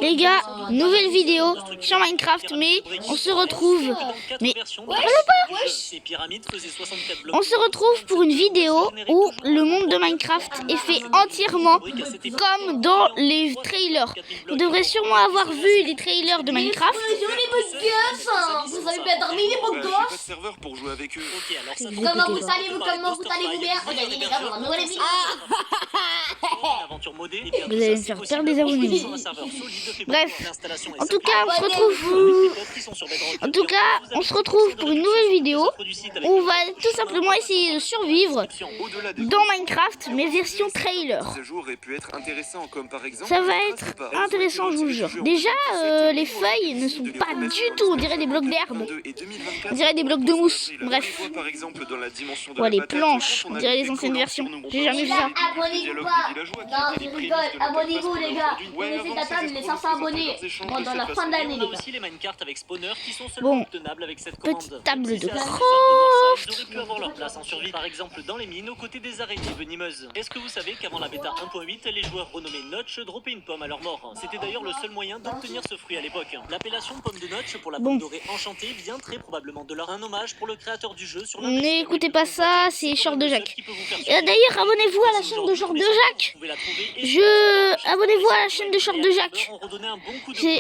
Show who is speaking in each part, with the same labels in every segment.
Speaker 1: Les gars, nouvelle vidéo sur Minecraft, mais on se retrouve. Mais on se retrouve pour une vidéo où le monde de Minecraft est fait entièrement comme dans les trailers. Vous devrez sûrement avoir vu les trailers de Minecraft.
Speaker 2: Vous avez bien dormi les beaux gosses. Comment vous allez-vous bien? Regardez les gars, on va nous les
Speaker 1: Vous allez me faire perdre des abonnés. Bref, en tout cas, on se retrouve. En tout cas, on se retrouve pour une nouvelle vidéo où on va tout simplement essayer de survivre dans Minecraft, mais version trailer. Ça va être intéressant, je vous le jure. Déjà, les feuilles ne sont pas du tout, on dirait des blocs d'herbe. On dirait des blocs de mousse. Bref. Ouais, les planches, on dirait les anciennes versions. J'ai jamais vu ça.
Speaker 2: Abonnez-vous pas. Non, je rigole. Abonnez-vous les gars. On essaie d'atteindre les 500 abonnés dans la fin de l'année les gars.
Speaker 1: Bon, petite table de craft.
Speaker 3: Pu avoir leur place en survie, par exemple dans les mines aux côtés des araignées venimeuses. Est-ce que vous savez qu'avant la bêta 1.8, les joueurs renommés Notch droppaient une pomme à leur mort? C'était d'ailleurs le seul moyen d'obtenir ce fruit à l'époque. L'appellation pomme de Notch pour la pomme dorée enchantée vient très probablement de leur un hommage pour le créateur du jeu sur
Speaker 1: N'écoutez pas ça, c'est Short de Jacques. D'ailleurs, abonnez-vous à la chaîne de Short de Jacques. Abonnez-vous à la chaîne de Short de Jacques.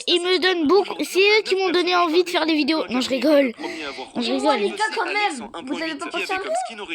Speaker 1: Ils me donnent beaucoup. C'est eux qui m'ont donné envie de faire des vidéos. Non, je rigole. Non, je rigole.
Speaker 2: Les gars, quand même. Vous avez pas pensé à moi?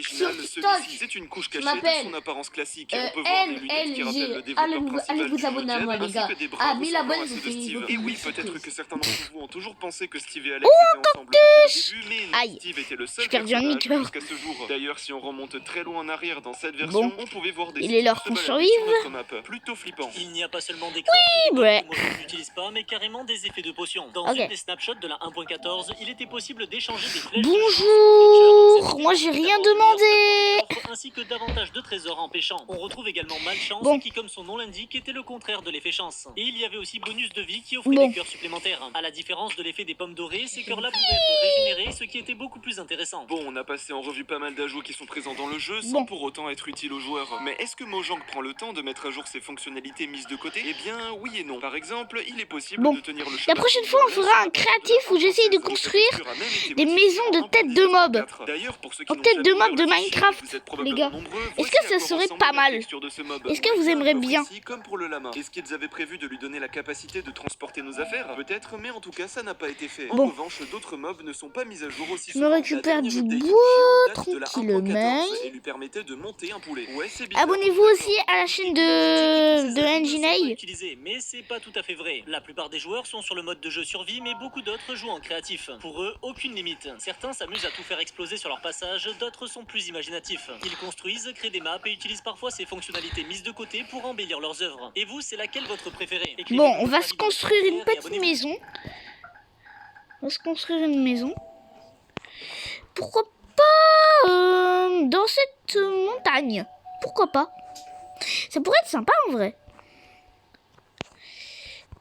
Speaker 2: Sur TikTok.
Speaker 4: C'est une couche
Speaker 2: Je
Speaker 4: cachée
Speaker 2: m'appelle
Speaker 4: de son apparence classique. On peut voir des lunettes qui rappellent le
Speaker 2: NLG.
Speaker 4: développeur
Speaker 2: Allez
Speaker 4: principal
Speaker 2: vous
Speaker 4: du
Speaker 2: abonner à
Speaker 4: jeu
Speaker 2: moi
Speaker 4: Jeb,
Speaker 2: les gars.
Speaker 4: ainsi que des bras
Speaker 2: Ah 1000
Speaker 4: ressemblant
Speaker 2: abonnés
Speaker 4: à
Speaker 2: vous
Speaker 4: ceux de
Speaker 2: faites
Speaker 4: Steve.
Speaker 2: beaucoup
Speaker 4: Et oui,
Speaker 2: de
Speaker 4: peut-être
Speaker 2: trucs.
Speaker 4: que certains d'entre vous ont toujours pensé que Steve et Alex étaient ensemble depuis le début, mais non,
Speaker 1: Aïe.
Speaker 4: Steve était le seul
Speaker 1: J'ai perdu un
Speaker 4: personnage
Speaker 1: micro.
Speaker 4: jusqu'à ce jour. D'ailleurs, si on remonte très loin en arrière dans cette version, on pouvait voir des
Speaker 1: il est l'heure
Speaker 4: se
Speaker 1: qu'on
Speaker 4: balader
Speaker 1: survive.
Speaker 4: sur notre map. Plutôt flippant.
Speaker 3: Il n'y a pas seulement des crafts
Speaker 1: ouais.
Speaker 3: que moi je n'utilise pas, mais carrément des effets de potions. Dans
Speaker 1: Ok.
Speaker 3: une des snapshots de la 1.14, il était possible d'échanger des flèches.
Speaker 1: Bonjour, moi j'ai rien demandé.
Speaker 3: Ainsi que davantage de trésors en pêchant. On retrouve également malchance
Speaker 1: Bon.
Speaker 3: qui, comme son nom l'indique, était le contraire de l'effet chance. Et il y avait aussi bonus de vie qui offrait
Speaker 1: Bon.
Speaker 3: des cœurs supplémentaires. À la différence de l'effet des pommes dorées, ces cœurs-là pouvaient être régénérés, ce qui était beaucoup plus intéressant.
Speaker 4: Bon, on a passé en revue pas mal d'ajouts qui sont présents dans le jeu sans pour autant être utiles aux joueurs. Mais est-ce que Mojang prend le temps de mettre à jour ses fonctionnalités mises de côté? Eh bien, oui et non. Par exemple, il est possible de tenir le
Speaker 1: La
Speaker 4: chemin
Speaker 1: prochaine fois, on fera un créatif où j'essaye de construire des maisons de tête de mob.
Speaker 4: D'ailleurs, pour ceux qui
Speaker 1: En
Speaker 4: n'ont
Speaker 1: tête de
Speaker 4: jamais
Speaker 1: mob
Speaker 4: vu
Speaker 1: de
Speaker 4: leur
Speaker 1: Minecraft,
Speaker 4: vous êtes
Speaker 1: les
Speaker 4: probablement
Speaker 1: gars.
Speaker 4: nombreux,
Speaker 1: Est-ce
Speaker 4: voici
Speaker 1: que
Speaker 4: à
Speaker 1: ça
Speaker 4: quoi
Speaker 1: serait
Speaker 4: ressemble
Speaker 1: pas
Speaker 4: la
Speaker 1: mal?
Speaker 4: texture de ce mob.
Speaker 1: Est-ce que vous
Speaker 4: Voici un
Speaker 1: aimeriez
Speaker 4: peu
Speaker 1: bien?
Speaker 4: précis, comme pour le lama. Est-ce qu'ils avaient prévu de lui donner la capacité de transporter nos affaires? Peut-être, mais en tout cas, ça n'a pas été fait. En
Speaker 1: Bon.
Speaker 4: revanche, d'autres mobs ne sont pas mis à jour aussi
Speaker 1: Je me
Speaker 4: souvent.
Speaker 1: récupère
Speaker 4: La
Speaker 1: du
Speaker 4: dernière update
Speaker 1: bois
Speaker 4: date de la
Speaker 1: tranquillement.
Speaker 4: 1.14 et lui permettait de monter un poulet. Ouais, c'est bizarre.
Speaker 1: Abonnez-vous aussi à la chaîne de Enginei.
Speaker 3: Utilisé, mais c'est pas tout à fait vrai. La plupart des joueurs sont sur le mode de jeu survie, mais beaucoup d'autres jouent en créatif. Pour eux, aucune limite. Certains s'amusent à tout faire exploser sur leur passage, d'autres sont plus imaginatifs. Ils construisent, créent des maps et utilisent parfois ces fonctionnalités mises de côté pour embellir leurs œuvres. Et vous, c'est laquelle votre préférée?
Speaker 1: Bon, on va se construire une petite maison. On va se construire une maison. Pourquoi pas dans cette montagne? Pourquoi pas? Ça pourrait être sympa en vrai.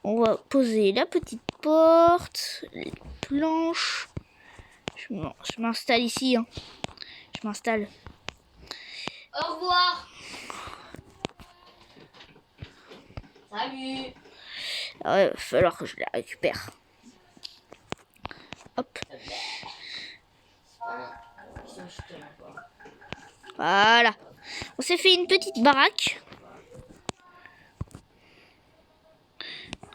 Speaker 1: On va poser la petite porte, les planches. Je m'installe ici. Hein. Je m'installe.
Speaker 2: Au revoir. Salut.
Speaker 1: Ah ouais, il va falloir que je la récupère. Hop. Voilà. On s'est fait une petite baraque.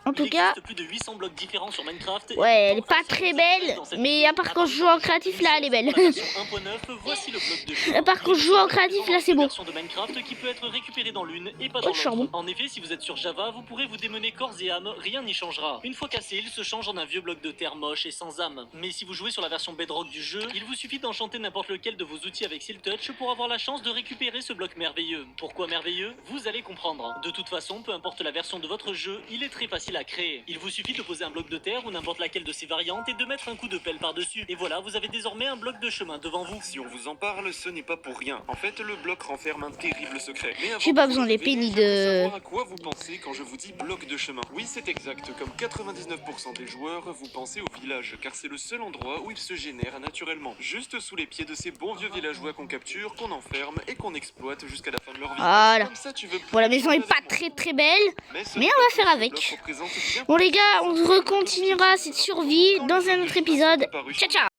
Speaker 1: En tout cas,
Speaker 3: plus de 800 blocs différents sur Minecraft.
Speaker 1: ouais, elle est pas très belle, mais à part quand je joue en créatif, là, elle est belle.
Speaker 3: Voici le bloc de
Speaker 1: À part quand je joue en créatif, là, c'est beau.
Speaker 3: version de Minecraft qui peut être récupérée dans l'une et pas
Speaker 1: Oh,
Speaker 3: dans
Speaker 1: le charbon.
Speaker 3: l'autre. En effet, si vous êtes sur Java, vous pourrez vous démener corps et âme, rien n'y changera. Une fois cassé, il se change en un vieux bloc de terre moche et sans âme. Mais si vous jouez sur la version Bedrock du jeu, il vous suffit d'enchanter n'importe lequel de vos outils avec Seal Touch pour avoir la chance de récupérer ce bloc merveilleux. Pourquoi merveilleux? Vous allez comprendre. De toute façon, peu importe la version de votre jeu, il est très facile à créer. Il vous suffit de poser un bloc de terre ou n'importe laquelle de ses variantes et de mettre un coup de pelle par-dessus. Et voilà, vous avez désormais un bloc de chemin devant vous.
Speaker 4: Si on vous en parle, ce n'est pas pour rien. En fait, le bloc renferme un terrible secret. Mais avant
Speaker 1: J'ai pas
Speaker 4: de
Speaker 1: besoin
Speaker 4: vous
Speaker 1: d'épée
Speaker 4: révéler,
Speaker 1: ni
Speaker 4: j'aimerais
Speaker 1: de...
Speaker 4: savoir à quoi vous pensez quand je vous dis bloc de chemin. Oui, c'est exact. Comme 99% des joueurs, vous pensez au village, car c'est le seul endroit où il se génère naturellement. Juste sous les pieds de ces bons vieux villageois qu'on capture, qu'on enferme et qu'on exploite jusqu'à la fin de leur vie.
Speaker 1: Voilà.
Speaker 4: Comme ça, tu veux plus
Speaker 1: Bon, la maison est
Speaker 4: avec
Speaker 1: pas
Speaker 4: moi.
Speaker 1: très belle,
Speaker 4: ce
Speaker 1: mais
Speaker 4: n'est
Speaker 1: on
Speaker 4: pas
Speaker 1: va
Speaker 4: tout.
Speaker 1: faire
Speaker 4: Ce
Speaker 1: avec.
Speaker 4: bloc représente
Speaker 1: Bon les gars, on recontinuera cette survie dans un autre épisode. Ciao ciao.